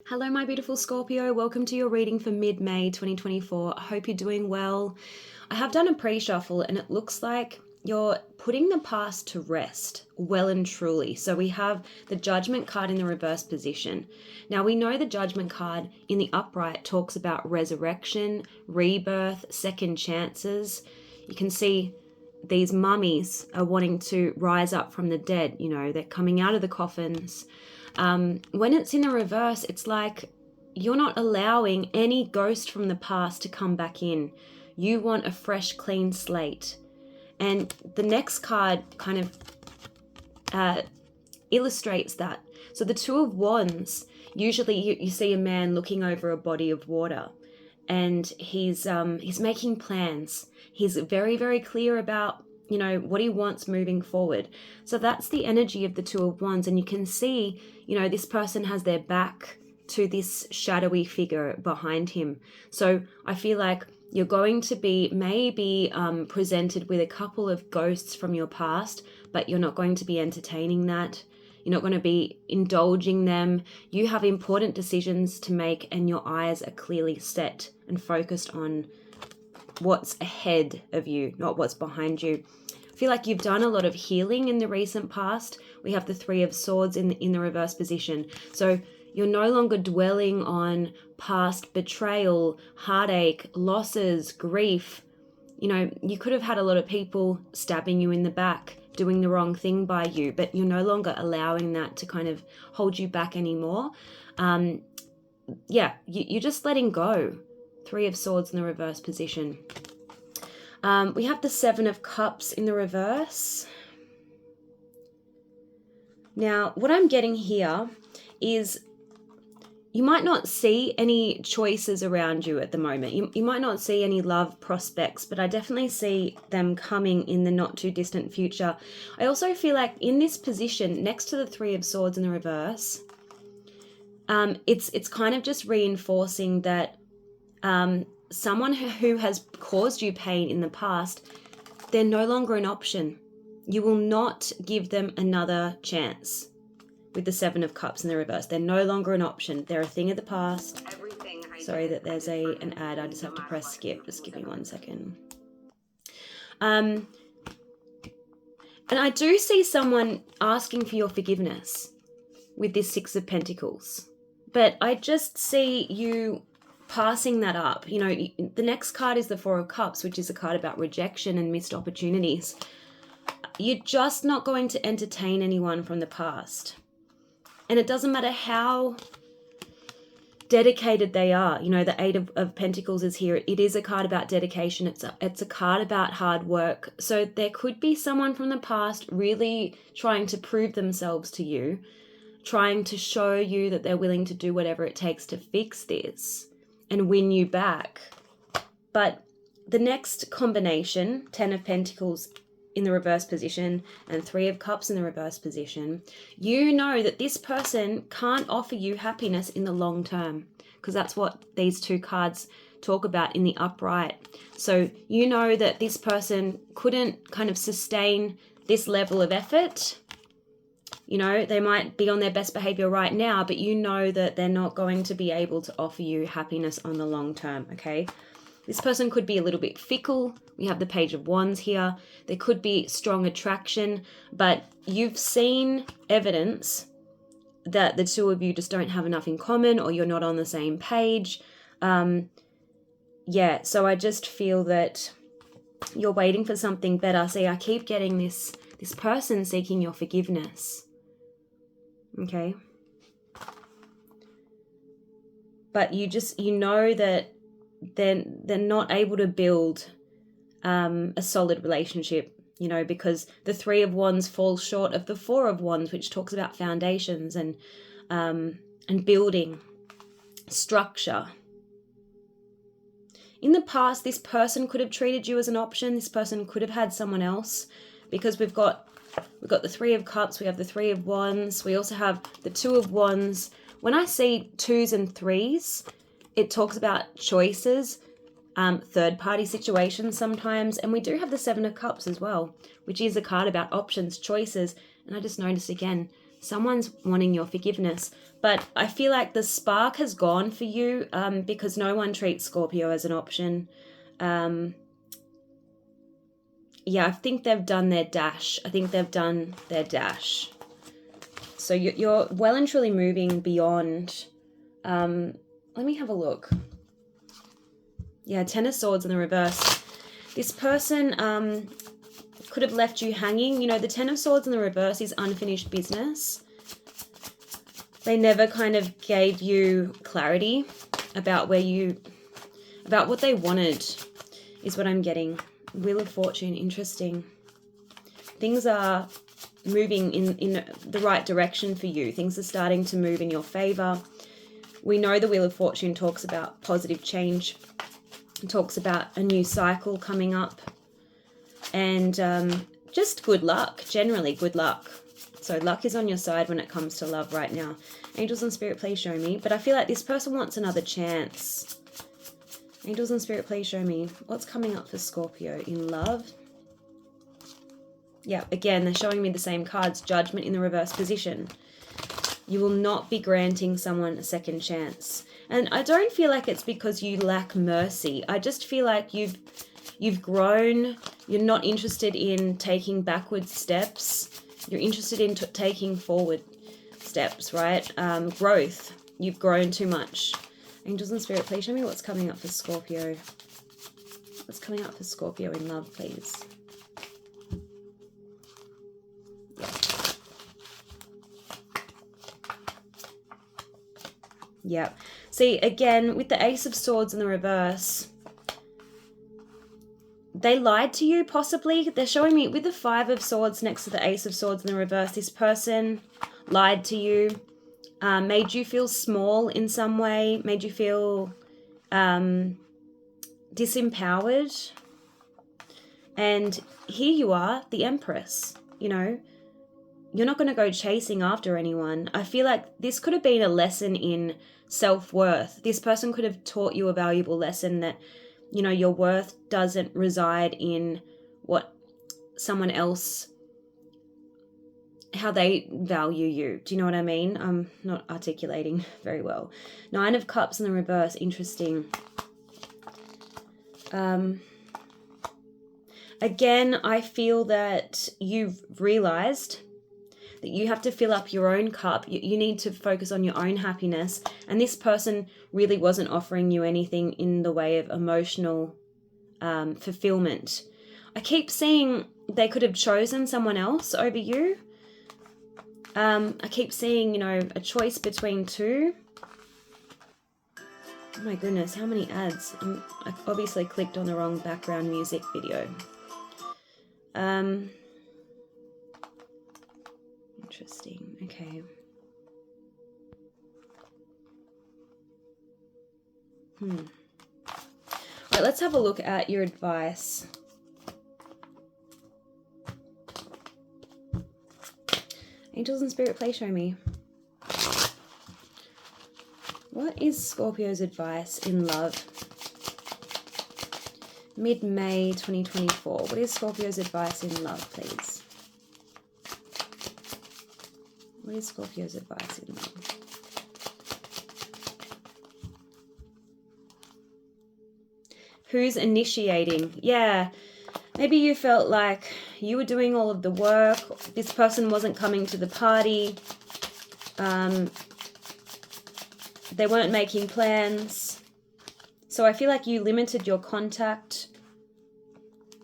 Hello, my beautiful Scorpio. Welcome to your reading for mid-May 2024. I hope you're doing well. I have done a pre-shuffle and it looks like you're putting the past to rest well and truly. So we have the Judgment card in the reverse position. Now we know the Judgment card in the upright talks about resurrection, rebirth, second chances. You can see these mummies are wanting to rise up from the dead. You know, they're coming out of the coffins. When it's in the reverse, it's like you're not allowing any ghost from the past to come back in. You want a fresh, clean slate. And the next card kind of illustrates that. So the Two of Wands, usually you see a man looking over a body of water and he's making plans. He's very, very clear about what he wants moving forward. So that's the energy of the Two of Wands. And you can see, this person has their back to this shadowy figure behind him. So I feel like you're going to be maybe presented with a couple of ghosts from your past, but you're not going to be entertaining that. You're not going to be indulging them. You have important decisions to make and your eyes are clearly set and focused on what's ahead of you, not what's behind you. I feel like you've done a lot of healing in the recent past. We have the Three of Swords in the reverse position. So you're no longer dwelling on past betrayal, heartache, losses, grief. You could have had a lot of people stabbing you in the back, doing the wrong thing by you, but you're no longer allowing that to kind of hold you back anymore. You're just letting go. Three of Swords in the reverse position. We have the Seven of Cups in the reverse. Now, what I'm getting here is you might not see any choices around you at the moment. You might not see any love prospects, but I definitely see them coming in the not too distant future. I also feel like in this position, next to the Three of Swords in the reverse, it's kind of just reinforcing that someone who has caused you pain in the past, they're no longer an option. You will not give them another chance with the Seven of Cups in the reverse. They're no longer an option. They're a thing of the past. Sorry that there's an ad. I just have to press skip. Just give me 1 second. And I do see someone asking for your forgiveness with this Six of Pentacles. But I just see you passing that up. The next card is the Four of Cups, which is a card about rejection and missed opportunities. You're just not going to entertain anyone from the past. And it doesn't matter how dedicated they are. The Eight of Pentacles is here. It is a card about dedication. It's a card about hard work. So there could be someone from the past really trying to prove themselves to you, trying to show you that they're willing to do whatever it takes to fix this and win you back. But the next combination, 10 of Pentacles in the reverse position and Three of Cups in the reverse position, you know that this person can't offer you happiness in the long term, because that's what these two cards talk about in the upright. So you know that this person couldn't kind of sustain this level of effort. They might be on their best behavior right now, but you know that they're not going to be able to offer you happiness on the long term, okay? This person could be a little bit fickle. We have the Page of Wands here. There could be strong attraction, but you've seen evidence that the two of you just don't have enough in common, or you're not on the same page. So I just feel that you're waiting for something better. See, I keep getting this person seeking your forgiveness. Okay. But you know that they're not able to build a solid relationship, because the Three of Wands falls short of the Four of Wands, which talks about foundations and building structure. In the past, this person could have treated you as an option. This person could have had someone else, because we've got the Three of Cups, we have the Three of Wands, we also have the Two of Wands. When I see twos and threes, it talks about choices, third-party situations sometimes, and we do have the Seven of Cups as well, which is a card about options, choices, and I just noticed again, Someone's wanting your forgiveness. But I feel like the spark has gone for you because no one treats Scorpio as an option. Yeah, I think they've done their dash. So you're well and truly moving beyond. Let me have a look. Yeah, Ten of Swords in the reverse. This person could have left you hanging. You know, the Ten of Swords in the reverse is unfinished business. They never kind of gave you clarity about about what they wanted, is what I'm getting. Wheel of Fortune, interesting. Things are moving in the right direction for you. Things are starting to move in your favor. We know the Wheel of Fortune talks about positive change. It talks about a new cycle coming up. And just good luck, generally good luck. So luck is on your side when it comes to love right now. Angels and Spirit, please show me. But I feel like this person wants another chance. Angels and Spirit, please show me what's coming up for Scorpio in love. Yeah, again, they're showing me the same cards. Judgment in the reverse position. You will not be granting someone a second chance. And I don't feel like it's because you lack mercy. I just feel like you've grown. You're not interested in taking backward steps. You're interested in taking forward steps, right? Growth. You've grown too much. Angels and Spirit, please show me what's coming up for Scorpio. What's coming up for Scorpio in love, please? Yeah. See, again, with the Ace of Swords in the reverse, they lied to you, possibly. They're showing me with the Five of Swords next to the Ace of Swords in the reverse, this person lied to you, made you feel small in some way, made you feel disempowered. And here you are, the Empress, you know. You're not going to go chasing after anyone. I feel like this could have been a lesson in self-worth. This person could have taught you a valuable lesson that, you know, your worth doesn't reside in what someone else, how they value you. Do you know what I mean? I'm not articulating very well. Nine of Cups in the reverse, interesting. Again, I feel that you've realized that you have to fill up your own cup. You need to focus on your own happiness. And this person really wasn't offering you anything in the way of emotional fulfillment. I keep seeing they could have chosen someone else over you. I keep seeing, you know, a choice between two. Oh my goodness, how many ads? I obviously clicked on the wrong background music video. Interesting. Okay. All right, let's have a look at your advice. Angels and Spirit, please show me. What is Scorpio's advice in love? Mid-May 2024. What is Scorpio's advice in love, please? What is Scorpio's advice in love? Who's initiating? Yeah, maybe you felt like you were doing all of the work. This person wasn't coming to the party. They weren't making plans. So I feel like you limited your contact.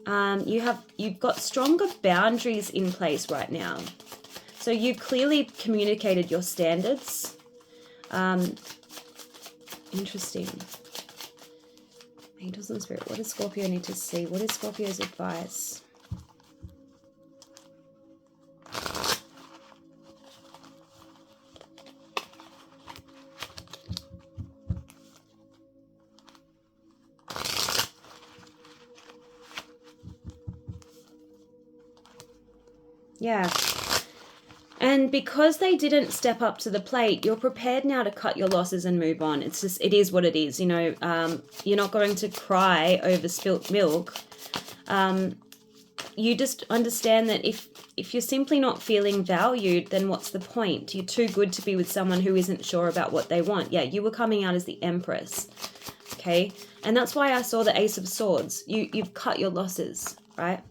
You've got stronger boundaries in place right now. So you clearly communicated your standards. Interesting. Angels and Spirit, what does Scorpio need to see? What is Scorpio's advice? Yeah. And because they didn't step up to the plate, you're prepared now to cut your losses and move on. It's just, it is what it is. You know, you're not going to cry over spilt milk. you just understand that if you're simply not feeling valued, then what's the point? You're too good to be with someone who isn't sure about what they want. Yeah, you were coming out as the Empress, okay? And that's why I saw the Ace of Swords. You've cut your losses, right?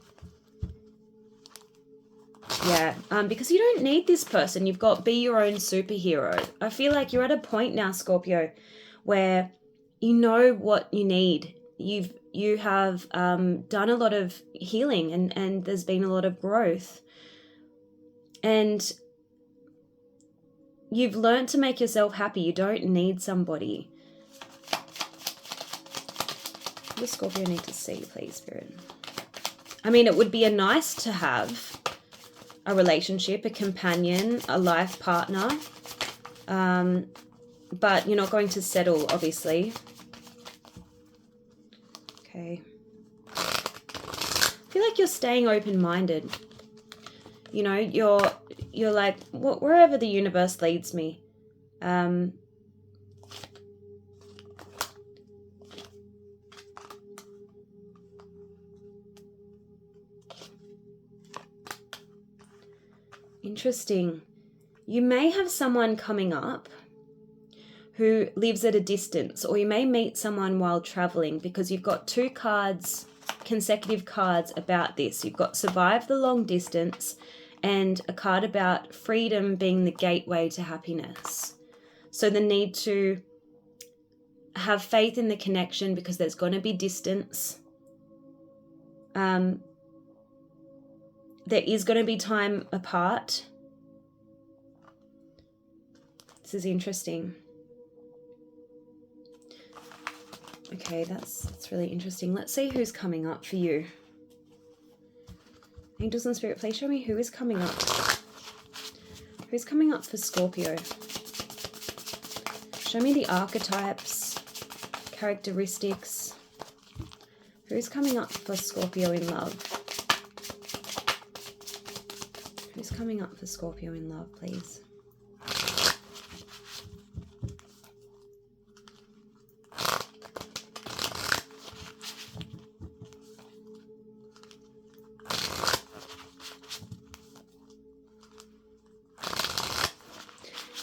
Yeah, because you don't need this person. You've got be your own superhero. I feel like you're at a point now, Scorpio, where you know what you need. You have done a lot of healing, and there's been a lot of growth. And you've learned to make yourself happy. You don't need somebody. What does Scorpio need to see, please, Spirit? I mean, it would be a nice to have a relationship, a companion, a life partner. But you're not going to settle, obviously. Okay. I feel like you're staying open-minded. You know, you're like, wherever the universe leads me. Interesting. You may have someone coming up who lives at a distance, or you may meet someone while traveling, because you've got two cards, consecutive cards about this. You've got survive the long distance and a card about freedom being the gateway to happiness. So the need to have faith in the connection because there's going to be distance. There is going to be time apart. This is interesting. Okay, that's really interesting. Let's see who's coming up for you. Angels and Spirit, please show me who is coming up. Who's coming up for Scorpio? Show me the archetypes, characteristics. Who's coming up for Scorpio in love? Who's coming up for Scorpio in love, please?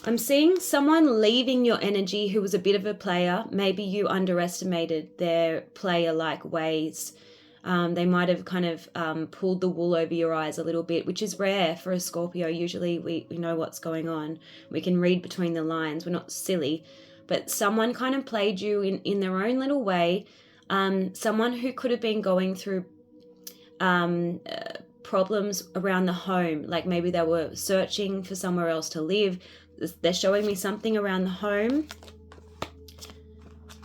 I'm seeing someone leaving your energy who was a bit of a player. Maybe you underestimated their player-like ways. They might have kind of pulled the wool over your eyes a little bit, which is rare for a Scorpio. Usually we know what's going on. We can read between the lines. We're not silly. But someone kind of played you in their own little way. Someone who could have been going through problems around the home. Like maybe they were searching for somewhere else to live. They're showing me something around the home.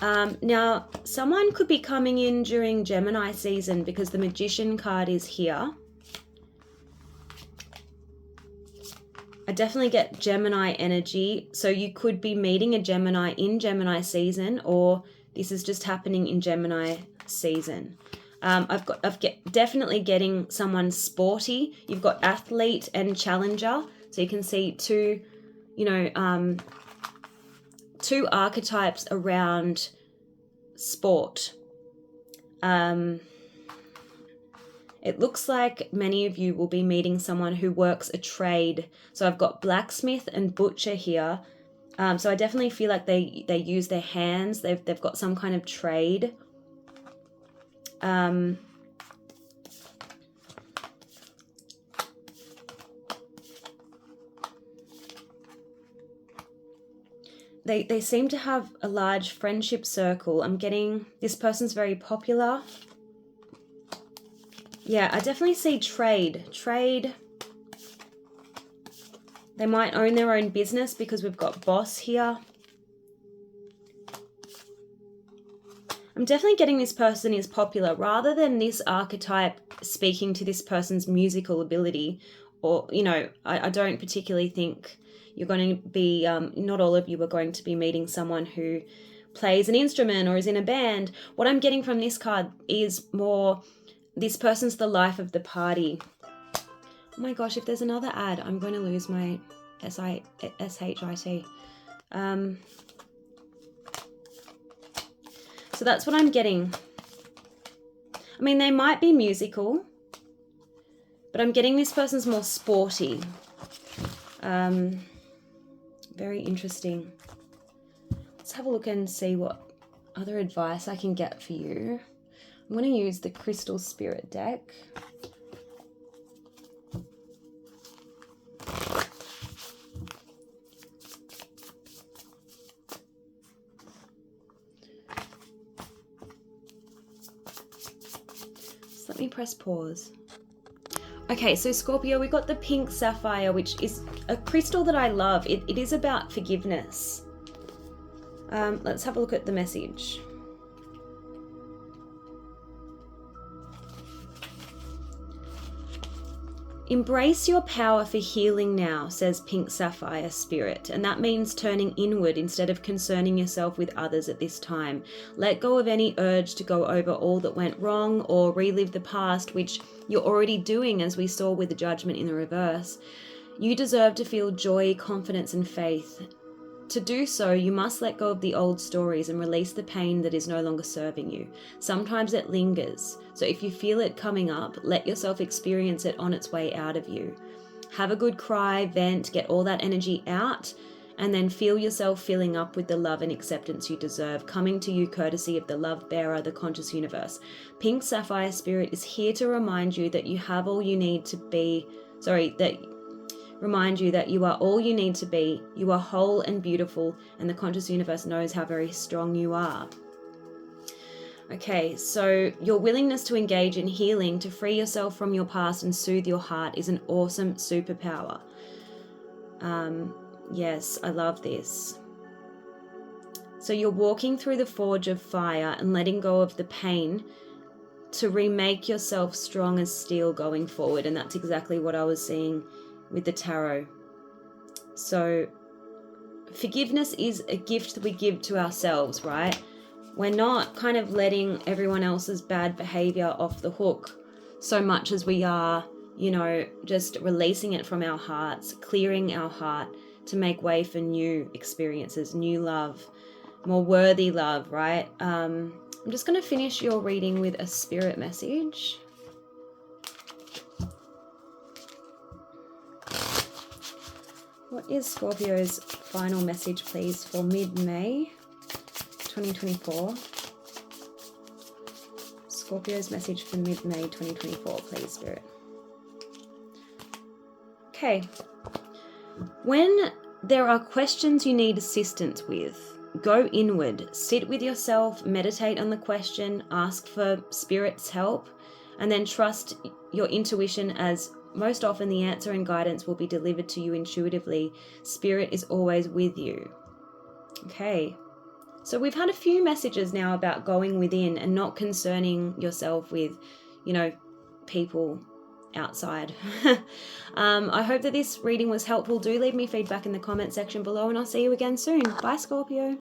Now, someone could be coming in during Gemini season because the Magician card is here. I definitely get Gemini energy. So you could be meeting a Gemini in Gemini season, or this is just happening in Gemini season. Definitely getting someone sporty. You've got athlete and challenger. So you can see two archetypes around sport. It looks like many of you will be meeting someone who works a trade. So I've got blacksmith and butcher here. So I definitely feel like they use their hands. They've got some kind of trade. They seem to have a large friendship circle. I'm getting this person's very popular. Yeah, I definitely see trade. They might own their own business because we've got boss here. I'm definitely getting this person is popular rather than this archetype speaking to this person's musical ability. Or, I don't particularly think you're going to be, not all of you are going to be meeting someone who plays an instrument or is in a band. What I'm getting from this card is more, this person's the life of the party. Oh my gosh, if there's another ad, I'm going to lose my SHIT. So that's what I'm getting. I mean, they might be musical. But I'm getting this person's more sporty. Very interesting. Let's have a look and see what other advice I can get for you. I'm going to use the Crystal Spirit deck. So let me press pause. Okay, so Scorpio, we got the pink sapphire, which is a crystal that I love. It is about forgiveness. Let's have a look at the message. Embrace your power for healing now, says Pink Sapphire Spirit, and that means turning inward instead of concerning yourself with others at this time. Let go of any urge to go over all that went wrong or relive the past, which you're already doing, as we saw with the Judgment in the reverse. You deserve to feel joy, confidence, and faith. To do so, you must let go of the old stories and release the pain that is no longer serving you. Sometimes it lingers, so if you feel it coming up, let yourself experience it on its way out of you. Have a good cry, vent, get all that energy out, and then feel yourself filling up with the love and acceptance you deserve, coming to you courtesy of the love bearer, the conscious universe. Pink Sapphire Spirit is here to remind you that you have all you need to be, remind you that you are all you need to be. You are whole and beautiful, and the conscious universe knows how very strong you are. Okay, so your willingness to engage in healing, to free yourself from your past and soothe your heart is an awesome superpower. Yes, I love this. So you're walking through the forge of fire and letting go of the pain to remake yourself strong as steel going forward, and that's exactly what I was seeing with the tarot. So forgiveness is a gift that we give to ourselves, right? We're not kind of letting everyone else's bad behavior off the hook so much as we are, just releasing it from our hearts, clearing our heart to make way for new experiences, new love, more worthy love, right? I'm just going to finish your reading with a spirit message. What is Scorpio's final message, please, for mid-May 2024? Scorpio's message for mid-May 2024, please, Spirit. Okay. When there are questions you need assistance with, go inward, sit with yourself, meditate on the question, ask for Spirit's help, and then trust your intuition, as most often the answer and guidance will be delivered to you intuitively. Spirit is always with you. Okay. So we've had a few messages now about going within and not concerning yourself with, people outside. I hope that this reading was helpful. Do leave me feedback in the comment section below, and I'll see you again soon. Bye, Scorpio.